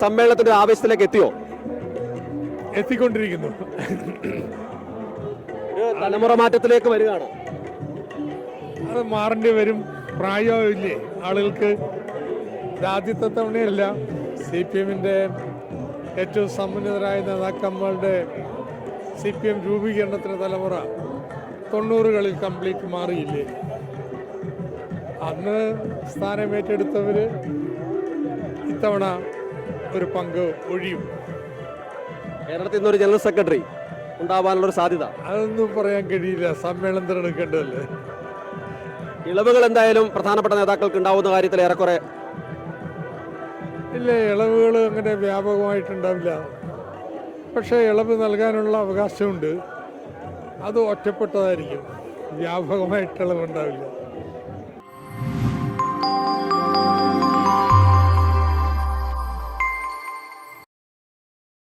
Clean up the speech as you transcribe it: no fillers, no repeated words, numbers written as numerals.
സമ്മേളനത്തിന്റെ ആവേശത്തിലേക്ക് എത്തിയോ? എത്തിക്കൊണ്ടിരിക്കുന്നു. തലമുറ മാറ്റത്തിലേക്ക് വരികയാണ്. അത് മാറേണ്ടി വരും. പ്രായമില്ലേ ആളുകൾക്ക്? ആദ്യത്തെ തവണയല്ല. CPM-ന്റെ ഏറ്റവും സമ്പന്നതരായ നേതാക്കന്മാരുടെ CPM രൂപീകരണത്തിന് തലമുറ 90കളിൽ കംപ്ലീറ്റ് മാറിയില്ലേ? അന്ന് സ്ഥാനമേറ്റെടുത്തവർ ഇത്തവണ ഒരു പങ്ക് ഒഴിയും. കേരളത്തിൽ നിന്നൊരു ജനറൽ സെക്രട്ടറി ഉണ്ടാവാനുള്ളൊരു സാധ്യത അതൊന്നും പറയാൻ കഴിയില്ല. സമ്മേളനം തിരഞ്ഞെടുക്കേണ്ടതല്ലേ. ഇളവുകൾ എന്തായാലും പ്രധാനപ്പെട്ട നേതാക്കൾക്ക് ഉണ്ടാവുന്ന കാര്യത്തിൽ ഏറെക്കുറെ ഇല്ല, ഇളവുകൾ അങ്ങനെ വ്യാപകമായിട്ടുണ്ടാവില്ല. പക്ഷേ ഇളവ് നൽകാനുള്ള അവകാശമുണ്ട്. അത് ഒറ്റപ്പെട്ടതായിരിക്കും. വ്യാപകമായിട്ട് ഇളവുണ്ടാവില്ല.